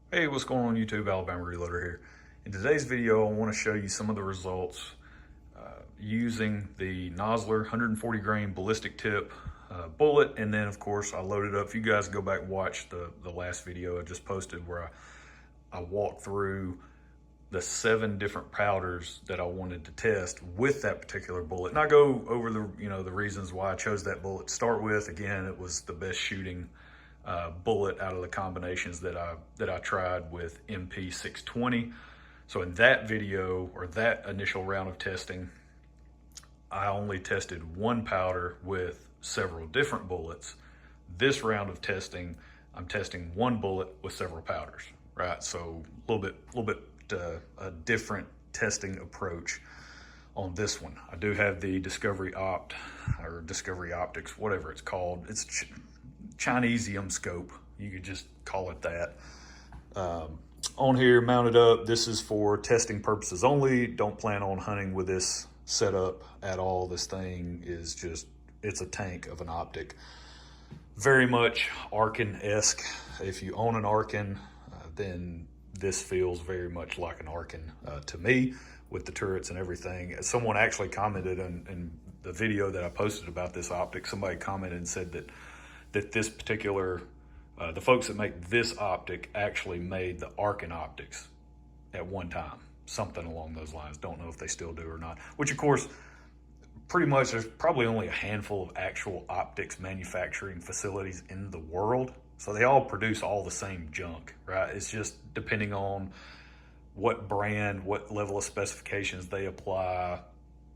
Hey, what's going on YouTube? Alabama Reloader here. In today's video, I want to show you some of the results using the Nosler 140 grain ballistic tip bullet. And then of course I loaded up. If you guys go back and watch the last video I just posted where I walked through the 7 different powders that I wanted to test with that particular bullet. And I go over the reasons why I chose that bullet to start with. Again, it was the best shooting bullet out of the combinations that I tried with MP 620. So in that video, or that initial round of testing, I only tested one powder with several different bullets. This round of testing, I'm testing one bullet with several powders, right? So a little bit a different testing approach on this one. I do have the Discovery Opt, or Discovery Optics, whatever it's called. It's Chinesium scope, you could just call it that. On here, mounted up. This is for testing purposes only. Don't plan on hunting with this setup at all. This thing is just, it's a tank of an optic. Very much Arkin-esque. If you own an Arkin, then this feels very much like an Arkin to me, with the turrets and everything. Someone actually commented in the video that I posted about this optic, somebody commented and said that this particular, the folks that make this optic actually made the Arkin optics at one time, something along those lines. Don't know if they still do or not, which of course, pretty much there's probably only a handful of actual optics manufacturing facilities in the world. So they all produce all the same junk, right? It's just depending on what brand, what level of specifications they apply,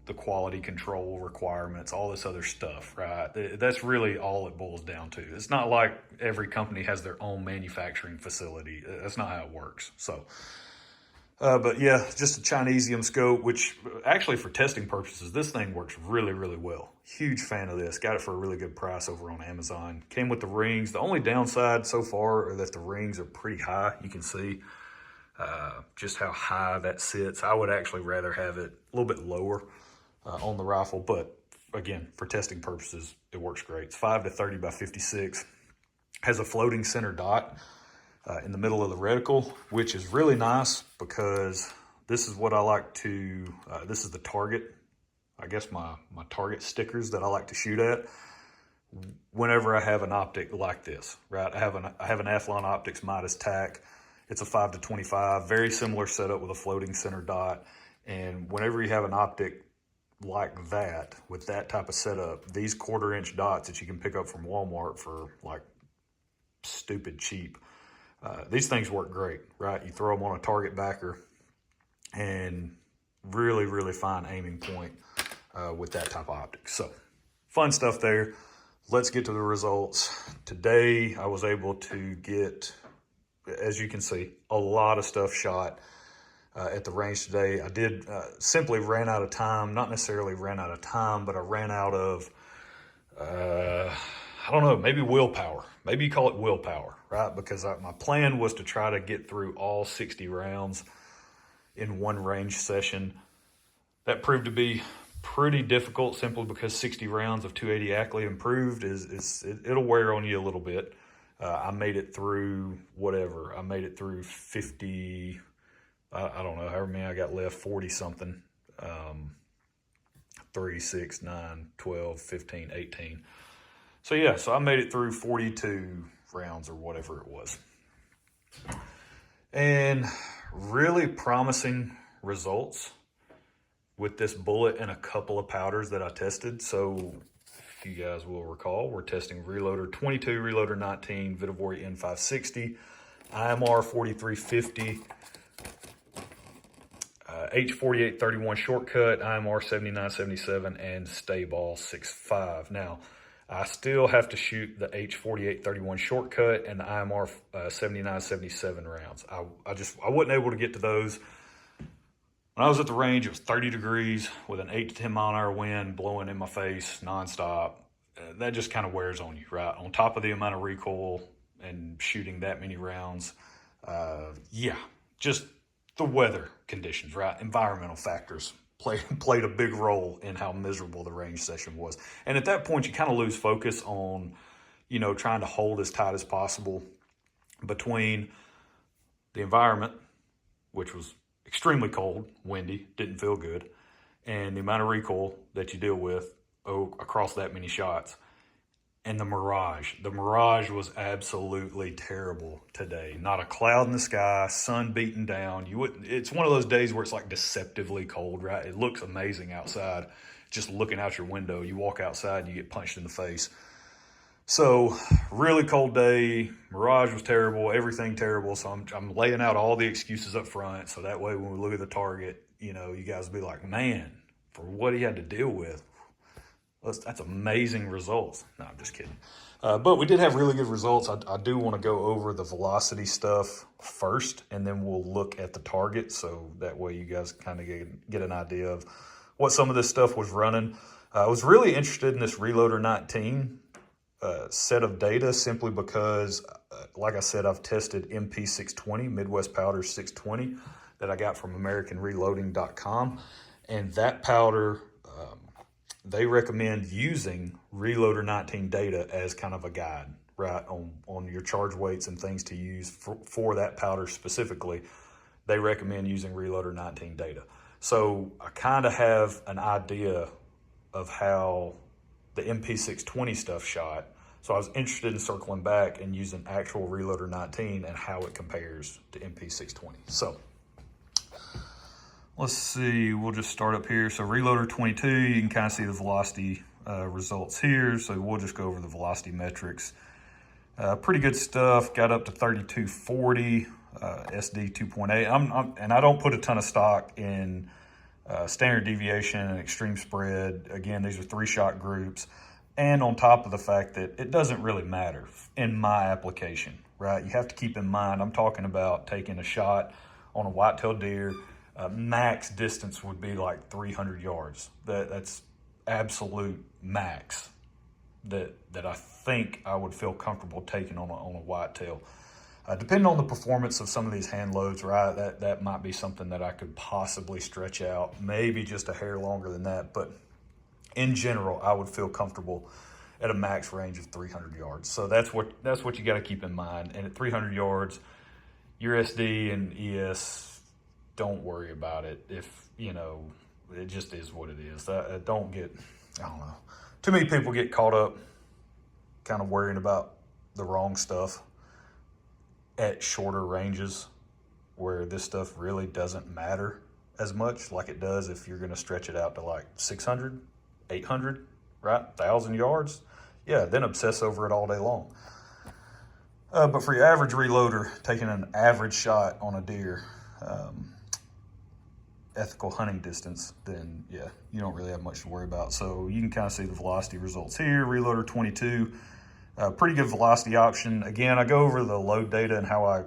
the quality control requirements, all this other stuff, right? That's really all it boils down to. It's not like every company has their own manufacturing facility. That's not how it works. So, but yeah, just a Chinesium scope, which actually for testing purposes, this thing works really, really well. Huge fan of this. Got it for a really good price over on Amazon. Came with the rings. The only downside so far are that the rings are pretty high. You can see just how high that sits. I would actually rather have it a little bit lower on the rifle, but again, for testing purposes, it works great. It's 5 to 30 by 56. Has a floating center dot in the middle of the reticle, which is really nice because this is what I like to, this is the target, I guess my target stickers that I like to shoot at whenever I have an optic like this, right? I have an Athlon Optics Midas TAC. It's a 5 to 25, very similar setup with a floating center dot. And whenever you have an optic like that, with that type of setup, these 1/4 inch dots that you can pick up from Walmart for like stupid cheap, these things work great, right? You throw them on a target backer and really, really fine aiming point with that type of optics. So fun stuff there. Let's get to the results. Today, I was able to get, as you can see, a lot of stuff shot at the range today. I did simply ran out of time, not necessarily ran out of time, but I ran out of, I don't know, maybe willpower. Maybe you call it willpower, right? Because my plan was to try to get through all 60 rounds in one range session. That proved to be pretty difficult simply because 60 rounds of 280 Ackley improved it'll wear on you a little bit. I made it through whatever. I made it through 50, I don't know, however many I got left, 40 something, 3, 6, 9, 12, 15, 18. So yeah, so I made it through 42 rounds or whatever it was. And really promising results with this bullet and a couple of powders that I tested. So if you guys will recall, we're testing Reloader 22, Reloader 19, Vitavori N560, IMR 4350, H4831 shortcut, IMR 7977, and Stay Ball 65. Now, I still have to shoot the H4831 shortcut and the IMR 7977 rounds. I wasn't able to get to those. When I was at the range, it was 30 degrees with an 8 to 10 mile an hour wind blowing in my face nonstop. That just kind of wears on you, right? On top of the amount of recoil and shooting that many rounds. Yeah, just the weather conditions, right? Environmental factors played a big role in how miserable the range session was. And at that point, you kind of lose focus on, trying to hold as tight as possible between the environment, which was extremely cold, windy, didn't feel good, and the amount of recoil that you deal with across that many shots. And the mirage. The mirage was absolutely terrible today. Not a cloud in the sky, sun beating down. It's one of those days where it's like deceptively cold, right? It looks amazing outside. Just looking out your window, you walk outside, you get punched in the face. So really cold day, mirage was terrible, everything terrible. So I'm laying out all the excuses up front. So that way when we look at the target, you guys will be like, man, for what he had to deal with, that's amazing results. No, I'm just kidding. But we did have really good results. I do want to go over the velocity stuff first, and then we'll look at the target. So that way you guys kind of get an idea of what some of this stuff was running. I was really interested in this Reloader 19 set of data simply because, like I said, I've tested MP620, Midwest Powder 620, that I got from AmericanReloading.com. And that powder, they recommend using Reloader 19 data as kind of a guide, right, on your charge weights and things to use for that powder specifically. They recommend using Reloader 19 data. So I kind of have an idea of how the MP620 stuff shot. So I was interested in circling back and using actual Reloader 19 and how it compares to MP620. So let's see, we'll just start up here. So Reloader 22, you can kind of see the velocity results here. So we'll just go over the velocity metrics. Pretty good stuff, got up to 3240, SD 2.8. And I don't put a ton of stock in standard deviation and extreme spread. Again, these are 3-shot groups. And on top of the fact that it doesn't really matter in my application, right? You have to keep in mind, I'm talking about taking a shot on a whitetail deer. Max distance would be like 300 yards. That's absolute max that I think I would feel comfortable taking on a whitetail. Depending on the performance of some of these hand loads, right, that might be something that I could possibly stretch out, maybe just a hair longer than that. But in general, I would feel comfortable at a max range of 300 yards. So that's what you got to keep in mind. And at 300 yards, your SD and ES, don't worry about it. If, it just is what it is. Don't get, I don't know. Too many people get caught up kind of worrying about the wrong stuff at shorter ranges where this stuff really doesn't matter as much like it does if you're going to stretch it out to like 600, 800, right? 1,000 yards. Yeah, then obsess over it all day long. But for your average reloader, taking an average shot on a deer, ethical hunting distance, then yeah, you don't really have much to worry about. So you can kind of see the velocity results here. Reloader 22, pretty good velocity option. Again, I go over the load data and how I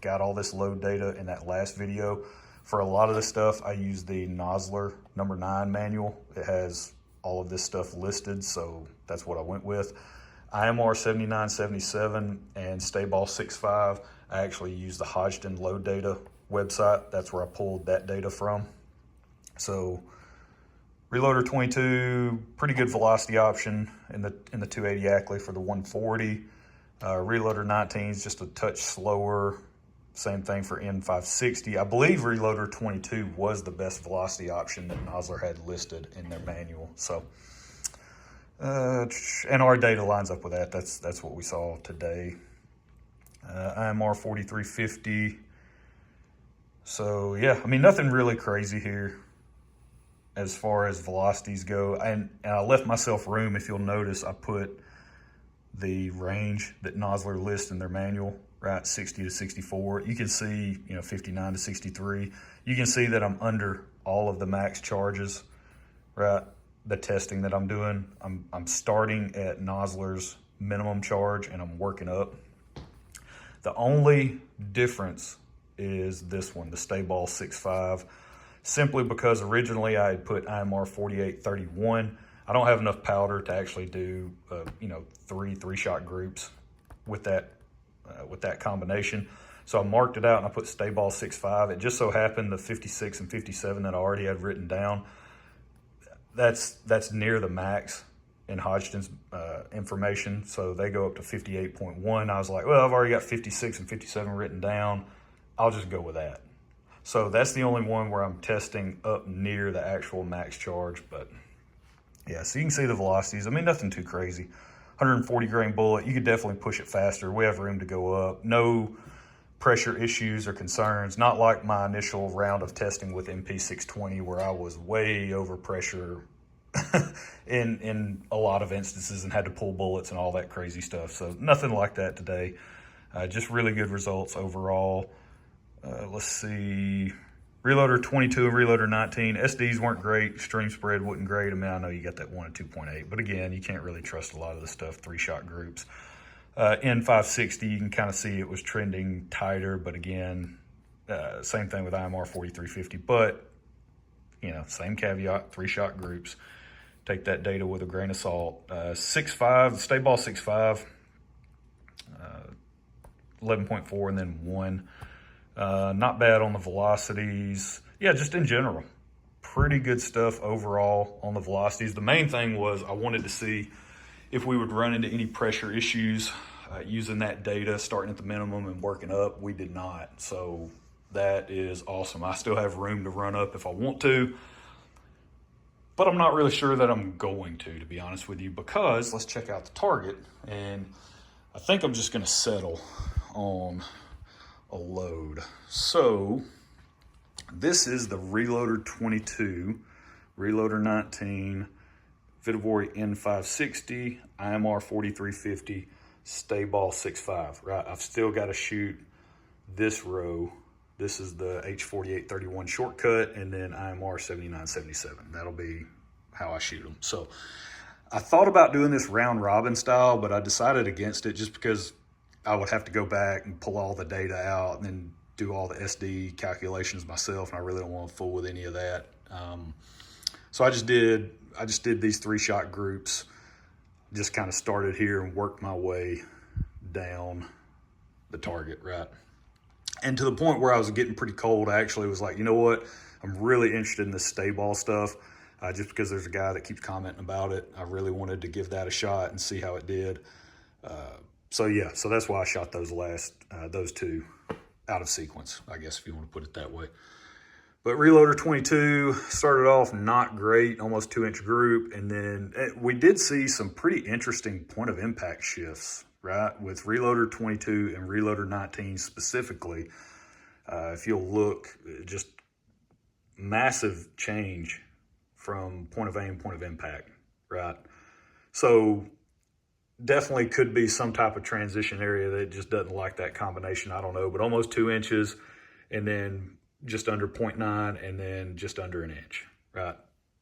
got all this load data in that last video. For a lot of this stuff, I use the Nosler number 9 manual. It has all of this stuff listed, so that's what I went with. IMR 7977 and Stayball 65, I actually use the Hodgdon load data website. That's where I pulled that data from. So Reloader 22, pretty good velocity option in the 280 Ackley for the 140. Reloader 19 is just a touch slower. Same thing for N560. I believe Reloader 22 was the best velocity option that Nosler had listed in their manual. So, and our data lines up with that. That's what we saw today. IMR 4350. So yeah, I mean, nothing really crazy here as far as velocities go. And I left myself room. If you'll notice, I put the range that Nosler lists in their manual, right? 60 to 64. You can see, 59 to 63. You can see that I'm under all of the max charges, right? The testing that I'm doing. I'm starting at Nosler's minimum charge and I'm working up. The only difference is this one, the Stayball 6.5, simply because originally I had put IMR 4831. I don't have enough powder to actually do, three-shot groups with that combination. So I marked it out and I put Stayball 6.5. It just so happened the 56 and 57 that I already had written down, that's near the max in Hodgdon's information. So they go up to 58.1. I was like, well, I've already got 56 and 57 written down. I'll just go with that. So that's the only one where I'm testing up near the actual max charge. But yeah, so you can see the velocities. I mean, nothing too crazy. 140 grain bullet, you could definitely push it faster. We have room to go up. No pressure issues or concerns, not like my initial round of testing with MP620 where I was way over pressure in a lot of instances and had to pull bullets and all that crazy stuff. So nothing like that today. Just really good results overall. Let's see, reloader 22 and reloader 19. SDs weren't great, stream spread wasn't great. I mean, I know you got that 1 and 2.8, but again, you can't really trust a lot of the stuff, 3-shot groups. N560, you can kind of see it was trending tighter, but again, same thing with IMR 4350, but you know, same caveat, 3-shot groups. Take that data with a grain of salt. 6.5, stay ball 6.5, 11.4, and then 1. Not bad on the velocities. Yeah, just in general, pretty good stuff overall on the velocities. The main thing was I wanted to see if we would run into any pressure issues using that data, starting at the minimum and working up. We did not, so that is awesome. I still have room to run up if I want to, but I'm not really sure that I'm going to be honest with you, because let's check out the target, and I think I'm just gonna settle on a load. So this is the Reloader 22, Reloader 19, Vitivory N560, IMR 4350, stay ball 6.5, right? I've still got to shoot this row. This is the H4831 shortcut, and then IMR 7977. That'll be how I shoot them. So I thought about doing this round robin style, but I decided against it just because I would have to go back and pull all the data out and then do all the SD calculations myself, and I really don't want to fool with any of that. So I just did these 3-shot groups, just kind of started here and worked my way down the target, right? And to the point where I was getting pretty cold, I actually was like, you know what? I'm really interested in this stay ball stuff, just because there's a guy that keeps commenting about it. I really wanted to give that a shot and see how it did. So yeah, so that's why I shot those two out of sequence, I guess, if you want to put it that way. But Reloader 22 started off not great, almost 2-inch group. And then we did see some pretty interesting point of impact shifts, right? With Reloader 22 and Reloader 19 specifically. If you'll look, just massive change from point of aim, point of impact, right? So definitely could be some type of transition area that just doesn't like that combination. I don't know, but almost 2 inches, and then just under 0.9, and then just under an inch, right?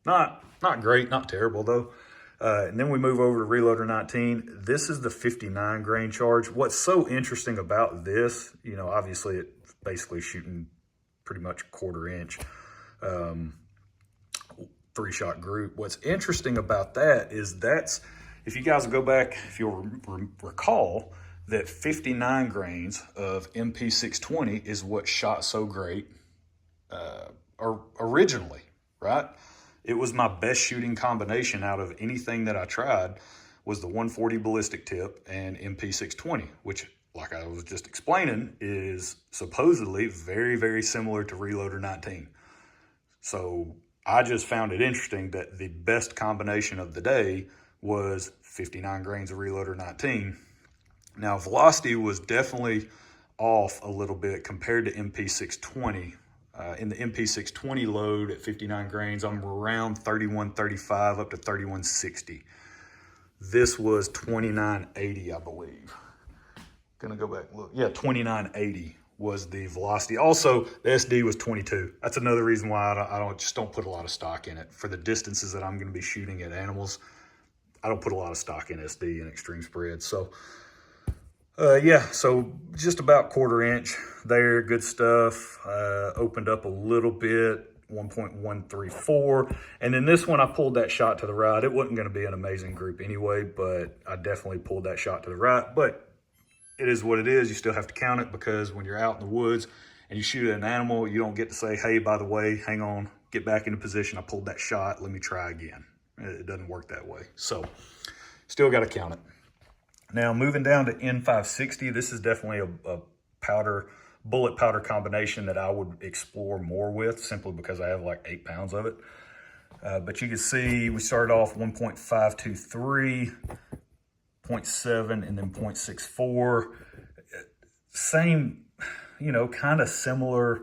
Not great, not terrible though. And then we move over to Reloader 19. This is the 59 grain charge. What's so interesting about this, you know, obviously it's basically shooting pretty much 1/4 inch, 3-shot group. What's interesting about that is if you guys go back, if you'll recall, that 59 grains of MP620 is what shot so great originally, right? It was my best shooting combination out of anything that I tried, was the 140 ballistic tip and MP620, which, like I was just explaining, is supposedly very, very similar to Reloader 19. So I just found it interesting that the best combination of the day was 59 grains of Reloader 19. Now, velocity was definitely off a little bit compared to MP620. In the MP620 load at 59 grains, I'm around 3135 up to 3160. This was 2980, I believe. Gonna go back and look. Yeah, 2980 was the velocity. Also, the SD was 22. That's another reason why I don't put a lot of stock in it. For the distances that I'm gonna be shooting at animals, I don't put a lot of stock in SD and extreme spread. So yeah, so just about 1/4 inch there, good stuff. Opened up a little bit, 1.134. And then this one, I pulled that shot to the right. It wasn't gonna be an amazing group anyway, but I definitely pulled that shot to the right. But it is what it is. You still have to count it, because when you're out in the woods and you shoot at an animal, you don't get to say, hey, by the way, hang on, get back into position. I pulled that shot, let me try again. It doesn't work that way. So still got to count it. Now moving down to N560, this is definitely a powder bullet powder combination that I would explore more with, simply because I have like 8 pounds of it. But you can see we started off 1.523, 0.7, and then 0.64. Same, you know, kind of similar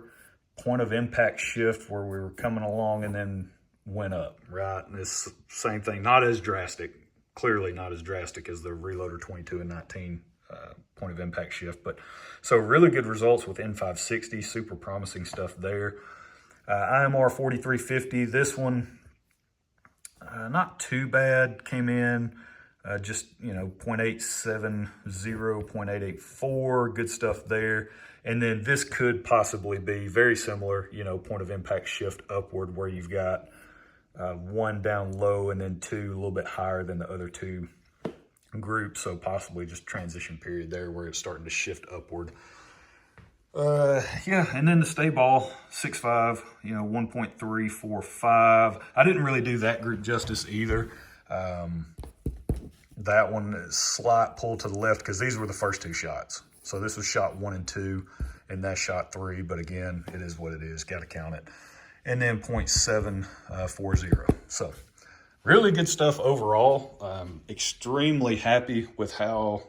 point of impact shift where we were coming along and then went up, right? And this same thing, not as drastic, clearly not as drastic as the Reloader 22 and 19 point of impact shift. But so really good results with N560, super promising stuff there. IMR 4350, this one, not too bad, came in just, you know, 0.870, 0.884, good stuff there. And then this could possibly be very similar, you know, point of impact shift upward, where you've got 1 down low and then 2 a little bit higher than the other 2 groups. So possibly just transition period there where it's starting to shift upward. Yeah, and then the stay ball 6.5, you know, 1.345. I didn't really do that group justice either. That one is slight pull to the left because these were the first 2 shots. So this was shot 1 and 2, and that's shot 3. But again, it is what it is. Got to count it. And then 0.740. So really good stuff overall. Extremely happy with how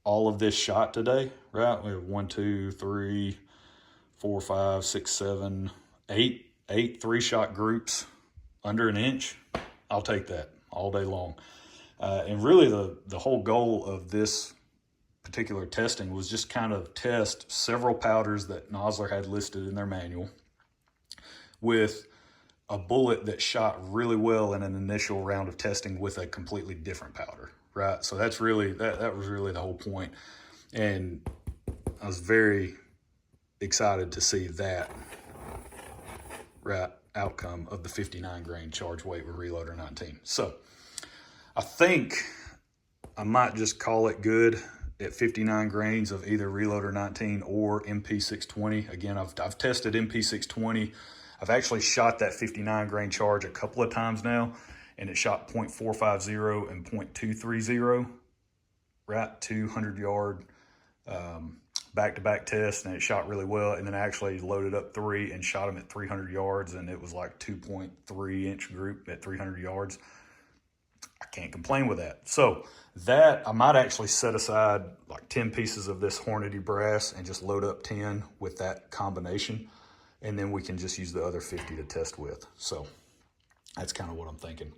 all of this shot today, right? We have 1, 2, 3, 4, 5, 6, 7, 8 3-shot groups under an inch. I'll take that all day long. And really the whole goal of this particular testing was just kind of test several powders that Nosler had listed in their manual with a bullet that shot really well in an initial round of testing with a completely different powder, right? So that's really, that was really the whole point. And I was very excited to see that, right, outcome of the 59 grain charge weight with Reloader 19. So I think I might just call it good at 59 grains of either Reloader 19 or MP620. Again, I've tested MP620. I've actually shot that 59 grain charge a couple of times now, and it shot 0.450 and 0.230, right? 200 yard back-to-back tests, and it shot really well. And then I actually loaded up 3 and shot them at 300 yards, and it was like 2.3 inch group at 300 yards. I can't complain with that. So that, I might actually set aside like 10 pieces of this Hornady brass and just load up 10 with that combination. And then we can just use the other 50 to test with. So that's kind of what I'm thinking.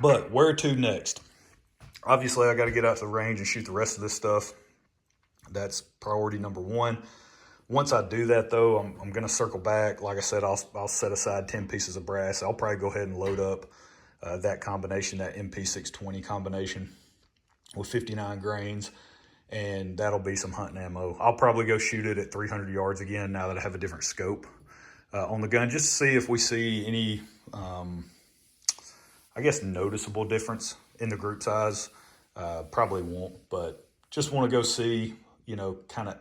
But where to next? Obviously, I got to get out to the range and shoot the rest of this stuff. That's priority number 1. Once I do that, though, I'm going to circle back. Like I said, I'll set aside 10 pieces of brass. I'll probably go ahead and load up that combination, that MP620 combination with 59 grains. And that'll be some hunting ammo. I'll probably go shoot it at 300 yards again now that I have a different scope on the gun, just to see if we see any, I guess, noticeable difference in the group size. Probably won't, but just want to go see, you know, kind of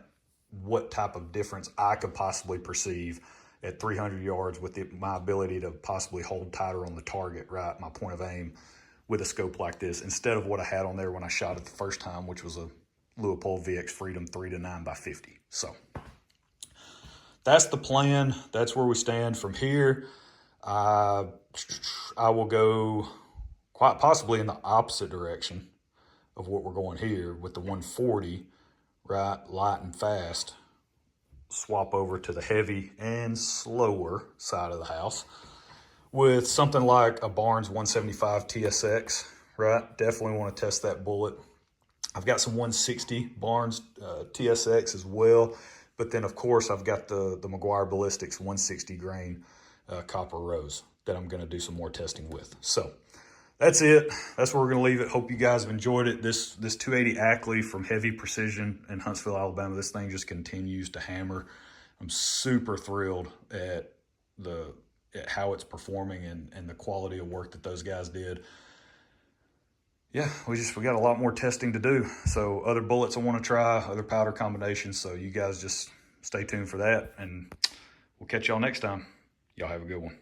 what type of difference I could possibly perceive at 300 yards with my ability to possibly hold tighter on the target, right, my point of aim with a scope like this, instead of what I had on there when I shot it the first time, which was a Leupold VX Freedom 3-9x50. So that's the plan. That's where we stand from here. I will go quite possibly in the opposite direction of what we're going here with the 140, right, light and fast. Swap over to the heavy and slower side of the house with something like a Barnes 175 TSX, right? Definitely want to test that bullet. I've got some 160 Barnes TSX as well, but then of course I've got the Meguiar Ballistics 160 grain copper rose that I'm going to do some more testing with. So that's it. That's where we're going to leave it. Hope you guys have enjoyed it. This 280 Ackley from Heavy Precision in Huntsville, Alabama. This thing just continues to hammer. I'm super thrilled at how it's performing and the quality of work that those guys did. Yeah, we got a lot more testing to do. So other bullets I want to try, other powder combinations. So you guys just stay tuned for that, and we'll catch y'all next time. Y'all have a good one.